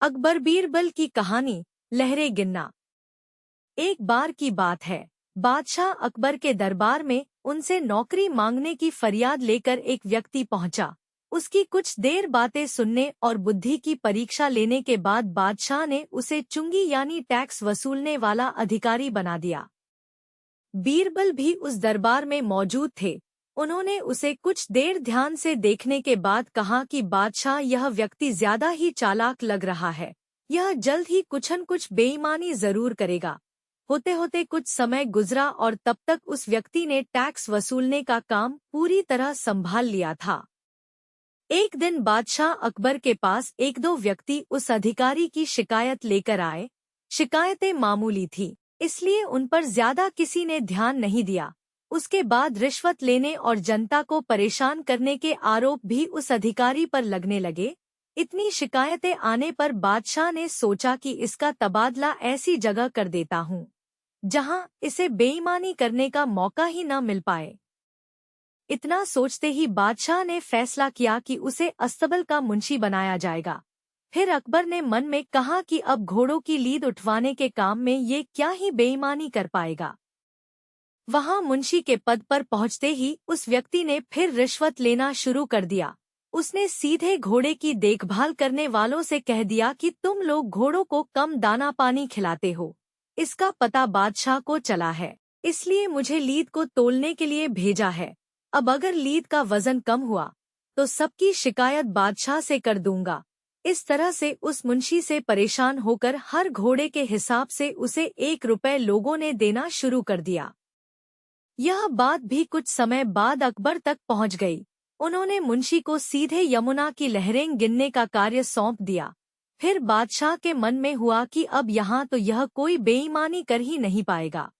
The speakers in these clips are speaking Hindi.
अकबर बीरबल की कहानी लहरें गिनना। एक बार की बात है, बादशाह अकबर के दरबार में उनसे नौकरी मांगने की फरियाद लेकर एक व्यक्ति पहुंचा। उसकी कुछ देर बातें सुनने और बुद्धि की परीक्षा लेने के बाद बादशाह ने उसे चुंगी यानी टैक्स वसूलने वाला अधिकारी बना दिया। बीरबल भी उस दरबार में मौजूद थे। उन्होंने उसे कुछ देर ध्यान से देखने के बाद कहा कि बादशाह, यह व्यक्ति ज्यादा ही चालाक लग रहा है। यह जल्द ही कुछ न कुछ बेईमानी जरूर करेगा। होते होते कुछ समय गुजरा और तब तक उस व्यक्ति ने टैक्स वसूलने का काम पूरी तरह संभाल लिया था। एक दिन बादशाह अकबर के पास एक दो व्यक्ति उस अधिकारी की शिकायत लेकर आए। शिकायतें मामूली थी, इसलिए उन पर ज्यादा किसी ने ध्यान नहीं दिया। उसके बाद रिश्वत लेने और जनता को परेशान करने के आरोप भी उस अधिकारी पर लगने लगे। इतनी शिकायतें आने पर बादशाह ने सोचा कि इसका तबादला ऐसी जगह कर देता हूँ जहाँ इसे बेईमानी करने का मौका ही न मिल पाए। इतना सोचते ही बादशाह ने फैसला किया कि उसे अस्तबल का मुंशी बनाया जाएगा। फिर अकबर ने मन में कहा कि अब घोड़ों की लीद उठवाने के काम में ये क्या ही बेईमानी कर पाएगा। वहां मुंशी के पद पर पहुंचते ही उस व्यक्ति ने फिर रिश्वत लेना शुरू कर दिया। उसने सीधे घोड़े की देखभाल करने वालों से कह दिया कि तुम लोग घोड़ों को कम दाना पानी खिलाते हो। इसका पता बादशाह को चला है, इसलिए मुझे लीद को तोलने के लिए भेजा है। अब अगर लीद का वजन कम हुआ तो सबकी शिकायत बादशाह से कर दूंगा। इस तरह से उस मुंशी से परेशान होकर हर घोड़े के हिसाब से उसे 1 रुपए लोगों ने देना शुरू कर दिया। यह बात भी कुछ समय बाद अकबर तक पहुंच गई। उन्होंने मुंशी को सीधे यमुना की लहरें गिनने का कार्य सौंप दिया। फिर बादशाह के मन में हुआ कि अब यहाँ तो यह कोई बेईमानी कर ही नहीं पाएगा।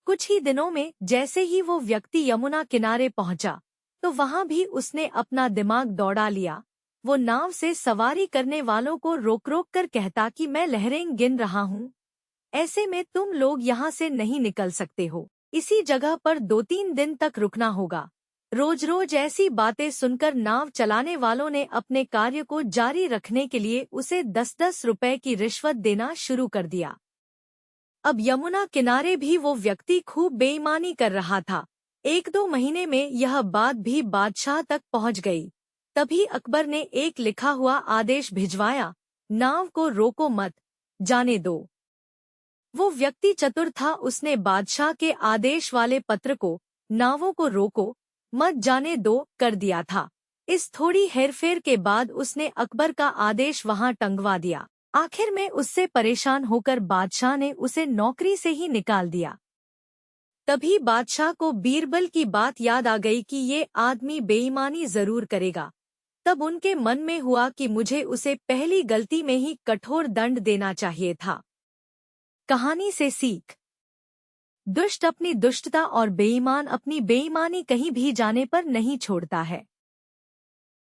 कुछ ही दिनों में जैसे ही वो व्यक्ति यमुना किनारे पहुंचा तो वहां भी उसने अपना दिमाग दौड़ा लिया। वो नाव से सवारी करने वालों को रोक रोक कर कहता कि मैं लहरें गिन रहा हूँ, ऐसे में तुम लोग यहाँ से नहीं निकल सकते हो। इसी जगह पर 2-3 दिन तक रुकना होगा। रोज रोज ऐसी बातें सुनकर नाव चलाने वालों ने अपने कार्य को जारी रखने के लिए उसे 10-10 रुपए की रिश्वत देना शुरू कर दिया। अब यमुना किनारे भी वो व्यक्ति खूब बेईमानी कर रहा था। 1-2 महीने में यह बात भी बादशाह तक पहुंच गई। तभी अकबर ने एक लिखा हुआ आदेश भिजवाया, नाव को रोको मत, जाने दो। वो व्यक्ति चतुर था, उसने बादशाह के आदेश वाले पत्र को नावों को रोको मत जाने दो कर दिया था। इस थोड़ी हेरफेर के बाद उसने अकबर का आदेश वहां टंगवा दिया। आखिर में उससे परेशान होकर बादशाह ने उसे नौकरी से ही निकाल दिया। तभी बादशाह को बीरबल की बात याद आ गई कि ये आदमी बेईमानी जरूर करेगा। तब उनके मन में हुआ कि मुझे उसे पहली गलती में ही कठोर दंड देना चाहिए था। कहानी से सीख। दुष्ट अपनी दुष्टता और बेईमान अपनी बेईमानी कहीं भी जाने पर नहीं छोड़ता है।